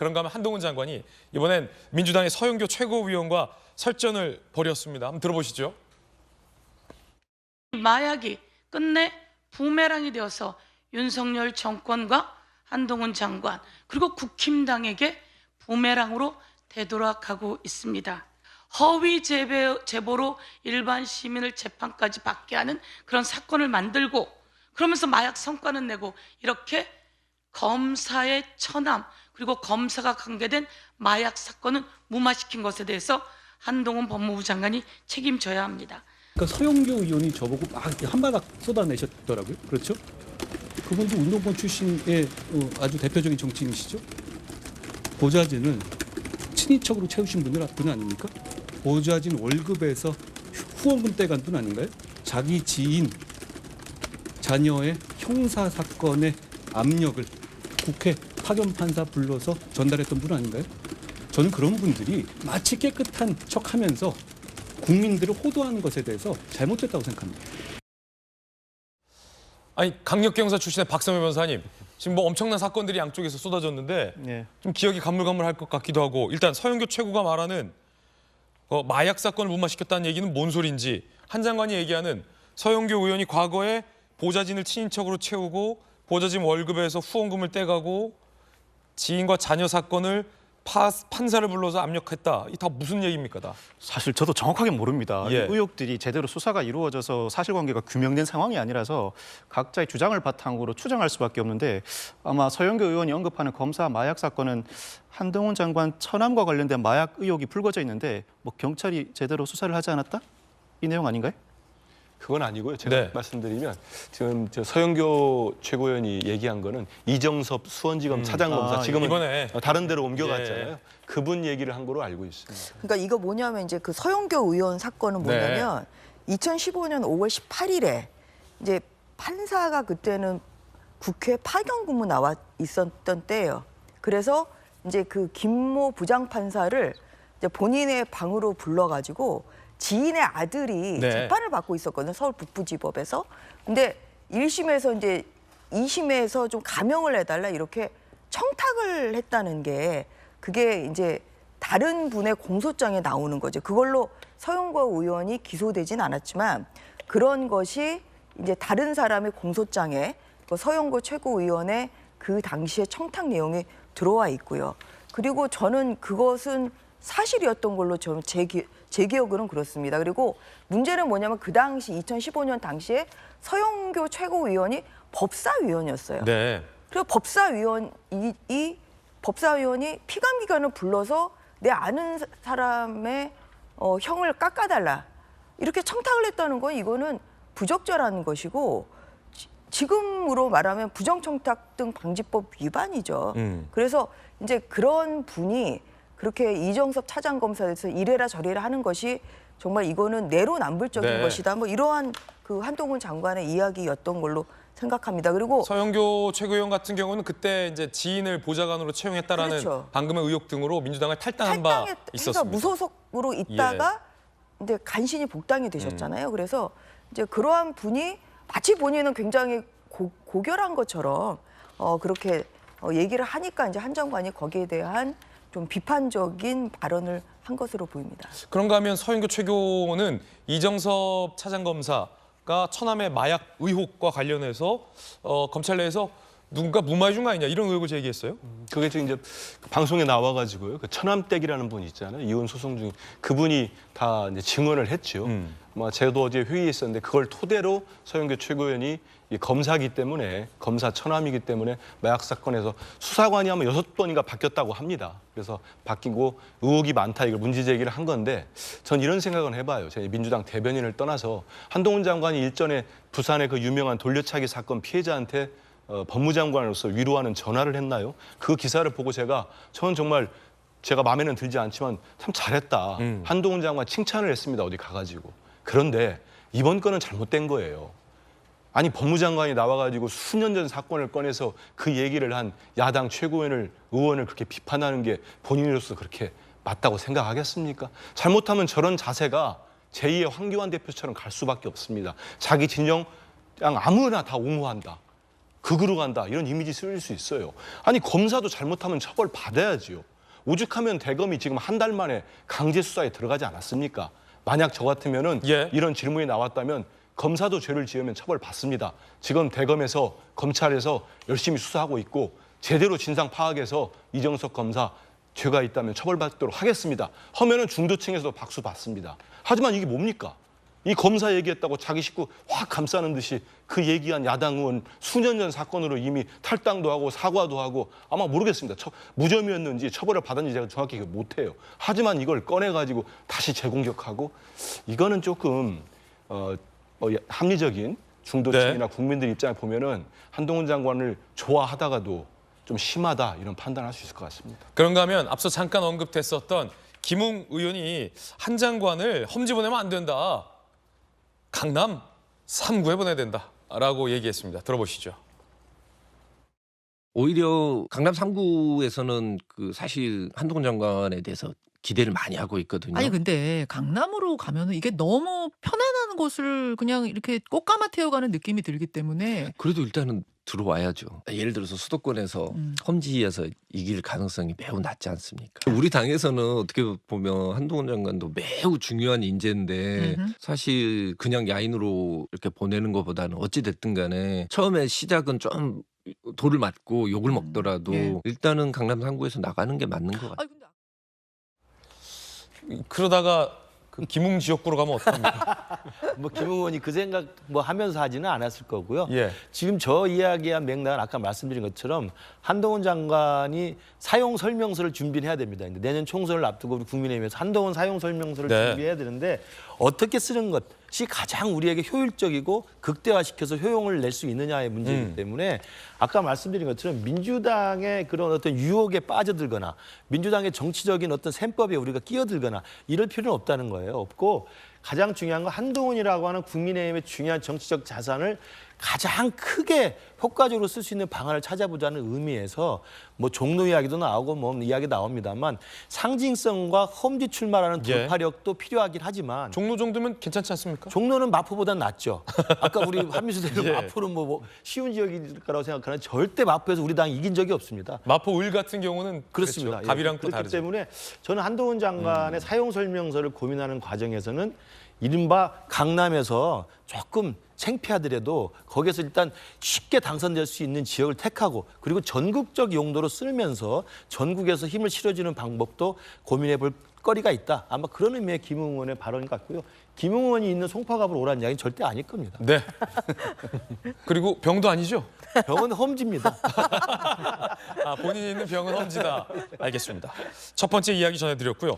그런가 하면 한동훈 장관이 이번엔 민주당의 서영교 최고위원과 설전을 벌였습니다. 한번 들어보시죠. 마약이 끝내 부메랑이 되어서 윤석열 정권과 한동훈 장관 그리고 국힘당에게 부메랑으로 되돌아가고 있습니다. 허위 제보로 일반 시민을 재판까지 받게 하는 그런 사건을 만들고 그러면서 마약 성과는 내고 이렇게 검사의 처남 그리고 검사가 관계된 마약 사건은 무마시킨 것에 대해서 한동훈 법무부 장관이 책임져야 합니다. 그러니까 서영교 의원이 저보고 막 한바닥 쏟아내셨더라고요. 그렇죠? 그분도 운동권 출신의 아주 대표적인 정치인이시죠. 보좌진을 친인척으로 채우신 분은 아닙니까? 보좌진 월급에서 후원금 떼간 분 아닌가요? 자기 지인 자녀의 형사 사건의 압력을 국회 파견 판사 불러서 전달했던 분 아닌가요? 저는 그런 분들이 마치 깨끗한 척하면서 국민들을 호도하는 것에 대해서 잘못됐다고 생각합니다. 아니 강력경사 출신의 박성회 변호사님, 지금 뭐 엄청난 사건들이 양쪽에서 쏟아졌는데 네. 좀 기억이 가물가물할 것 같기도 하고, 일단 서영교 최고가 말하는 마약 사건을 무마시켰다는 얘기는 뭔 소린지, 한 장관이 얘기하는 서영교 의원이 과거에 보좌진을 친인척으로 채우고 보좌진 월급에서 후원금을 떼가고 지인과 자녀 사건을 판사를 불러서 압력했다. 이 다 무슨 얘기입니까? 다. 사실 저도 정확하게 모릅니다. 예. 의혹들이 제대로 수사가 이루어져서 사실관계가 규명된 상황이 아니라서 각자의 주장을 바탕으로 추정할 수밖에 없는데, 아마 서영교 의원이 언급하는 검사 마약 사건은 한동훈 장관 처남과 관련된 마약 의혹이 불거져 있는데 뭐 경찰이 제대로 수사를 하지 않았다? 이 내용 아닌가요? 그건 아니고요. 제가 네. 말씀드리면 지금 서영교 최고위원이 얘기한 거는 이정섭 수원지검 차장검사 지금은 이번에 다른 데로 옮겨갔잖아요. 예. 그분 얘기를 한 거로 알고 있습니다. 그러니까 이거 뭐냐면 이제 그 서영교 의원 사건은 뭐냐면 2015년 5월 18일에 이제 판사가 그때는 국회 파견 근무 나와 있었던 때예요. 그래서 이제 그 김모 부장판사를 이제 본인의 방으로 불러가지고 지인의 아들이 재판을 받고 있었거든요. 서울 북부지법에서. 근데 1심에서 이제 2심에서 좀 감형을 해달라 이렇게 청탁을 했다는 게 그게 이제 다른 분의 공소장에 나오는 거죠. 그걸로 서영교 의원이 기소되진 않았지만 그런 것이 이제 다른 사람의 공소장에 그 서영교 최고위원의 그 당시의 청탁 내용이 들어와 있고요. 그리고 저는 그것은 사실이었던 걸로 저는 제 기억으로는 그렇습니다. 그리고 문제는 뭐냐면 그 당시 2015년 당시에 서영교 최고위원이 법사위원이었어요. 네. 그리고 법사위원이 피감기관을 불러서 내 아는 사람의 형을 깎아달라 이렇게 청탁을 했다는 건 이거는 부적절한 것이고 지금으로 말하면 부정청탁 등 방지법 위반이죠. 그래서 이제 그런 분이 그렇게 이정섭 차장검사에서 이래라 저래라 하는 것이 정말 이거는 내로남불적인 것이다. 뭐 이러한 그 한동훈 장관의 이야기였던 걸로 생각합니다. 그리고 서영교 최고위원 같은 경우는 그때 이제 지인을 보좌관으로 채용했다라는 그렇죠. 방금의 의혹 등으로 민주당을 탈당한 바 있었습니다. 해서 무소속으로 있다가 이제 간신히 복당이 되셨잖아요. 그래서 이제 그러한 분이 마치 본인은 굉장히 고결한 것처럼 그렇게 얘기를 하니까 이제 한 장관이 거기에 대한 좀 비판적인 발언을 한 것으로 보입니다. 그런가 하면 서영교 최고는 이정섭 차장검사가 처남의 마약 의혹과 관련해서 검찰 내에서 누군가 무마해 준 거 아니냐 이런 의혹을 제기했어요. 그게 지금 이제 방송에 나와가지고요. 그 처남댁이라는 분이 있잖아요. 이혼 소송 중에 그분이 다 이제 증언을 했죠. 저도 어제 회의에 있었는데 그걸 토대로 서영교 최고위원이 이 검사기 때문에 검사 처남이기 때문에 마약 사건에서 수사관이 아마 6번인가 바뀌었다고 합니다. 그래서 바뀌고 의혹이 많다 이걸 문제 제기를 한 건데 전 이런 생각은 해봐요. 제가 민주당 대변인을 떠나서 한동훈 장관이 일전에 부산의 그 유명한 돌려차기 사건 피해자한테 법무장관으로서 위로하는 전화를 했나요? 그 기사를 보고 저는 정말 제가 마음에는 들지 않지만 참 잘했다. 한동훈 장관 칭찬을 했습니다. 어디 가가지고. 그런데 이번 건은 잘못된 거예요. 아니 법무장관이 나와가지고 수년 전 사건을 꺼내서 그 얘기를 한 야당 의원을 그렇게 비판하는 게 본인으로서 그렇게 맞다고 생각하겠습니까? 잘못하면 저런 자세가 제2의 황교안 대표처럼 갈 수밖에 없습니다. 자기 진영 그냥 아무나 다 옹호한다. 극으로 간다 이런 이미지 쓰일 수 있어요. 아니 검사도 잘못하면 처벌 받아야지요. 오죽하면 대검이 지금 한 달 만에 강제 수사에 들어가지 않았습니까? 만약 저 같으면은 예. 이런 질문이 나왔다면 검사도 죄를 지으면 처벌 받습니다. 지금 대검에서 검찰에서 열심히 수사하고 있고 제대로 진상 파악해서 이정석 검사 죄가 있다면 처벌받도록 하겠습니다. 하면은 중도층에서도 박수 받습니다. 하지만 이게 뭡니까? 이 검사 얘기했다고 자기 식구 확 감싸는 듯이 그 얘기한 야당 의원 수년 전 사건으로 이미 탈당도 하고 사과도 하고 아마 모르겠습니다. 무혐의였는지 처벌을 받았는지 제가 정확히 못해요. 하지만 이걸 꺼내가지고 다시 재공격하고 이거는 조금 합리적인 중도층이나 국민들 입장에 보면은 한동훈 장관을 좋아하다가도 좀 심하다 이런 판단할 수 있을 것 같습니다. 그런가 하면 앞서 잠깐 언급됐었던 김웅 의원이 한 장관을 험지 보내면 안 된다. 강남 3구에 보내야 된다라고 얘기했습니다. 들어보시죠. 오히려 강남 3구에서는 그 사실 한동훈 장관에 대해서 기대를 많이 하고 있거든요. 아니 근데 강남으로 가면은 이게 너무 편안한 곳을 그냥 이렇게 꽃가마 태워가는 느낌이 들기 때문에 그래도 일단은 들어와야죠. 예를 들어서 수도권에서 험지에서 이길 가능성이 매우 낮지 않습니까? 우리 당에서는 어떻게 보면 한동훈 장관도 매우 중요한 인재인데 사실 그냥 야인으로 이렇게 보내는 것보다는 어찌 됐든 간에 처음에 시작은 좀 돌을 맞고 욕을 먹더라도 예. 일단은 강남 3구에서 나가는 게 맞는 것 같아요. 아니 근데 그러다가 그 김웅 지역구로 가면 어떡합니까? 뭐 김 의원이 그 생각 뭐 하면서 하지는 않았을 거고요. 예. 지금 저 이야기한 맥락은 아까 말씀드린 것처럼 한동훈 장관이 사용 설명서를 준비해야 됩니다. 근데 내년 총선을 앞두고 우리 국민의힘에서 한동훈 사용 설명서를 네. 준비해야 되는데 어떻게 쓰는 것이 가장 우리에게 효율적이고 극대화시켜서 효용을 낼 수 있느냐의 문제이기 때문에 아까 말씀드린 것처럼 민주당의 그런 어떤 유혹에 빠져들거나 민주당의 정치적인 어떤 셈법에 우리가 끼어들거나 이럴 필요는 없다는 거예요. 없고 가장 중요한 건 한동훈이라고 하는 국민의힘의 중요한 정치적 자산을 가장 크게 효과적으로 쓸 수 있는 방안을 찾아보자는 의미에서 뭐 종로 이야기도 나오고 뭐 이야기 나옵니다만 상징성과 험지 출마라는 예. 돌파력도 필요하긴 하지만 종로 정도면 괜찮지 않습니까? 종로는 마포보다 낫죠. 아까 우리 한민수 대표 예. 마포는 뭐 쉬운 지역일 거라고 생각하는 절대 마포에서 우리 당이 이긴 적이 없습니다. 마포 을 같은 경우는 그렇습니다. 그렇죠. 갑이랑 또 그렇기 다르죠. 때문에 저는 한동훈 장관의 사용 설명서를 고민하는 과정에서는 이른바 강남에서 조금 창피하더라도 거기서 일단 쉽게 당선될 수 있는 지역을 택하고 그리고 전국적 용도로 쓰면서 전국에서 힘을 실어주는 방법도 고민해 볼 거리가 있다. 아마 그런 의미의 김웅 의원의 발언 같고요. 김웅 의원이 있는 송파갑으로 오라는 이야기는 절대 아닐 겁니다. 네. 그리고 병도 아니죠? 병은 험지입니다. 본인이 있는 병은 험지다. 알겠습니다. 첫 번째 이야기 전해드렸고요.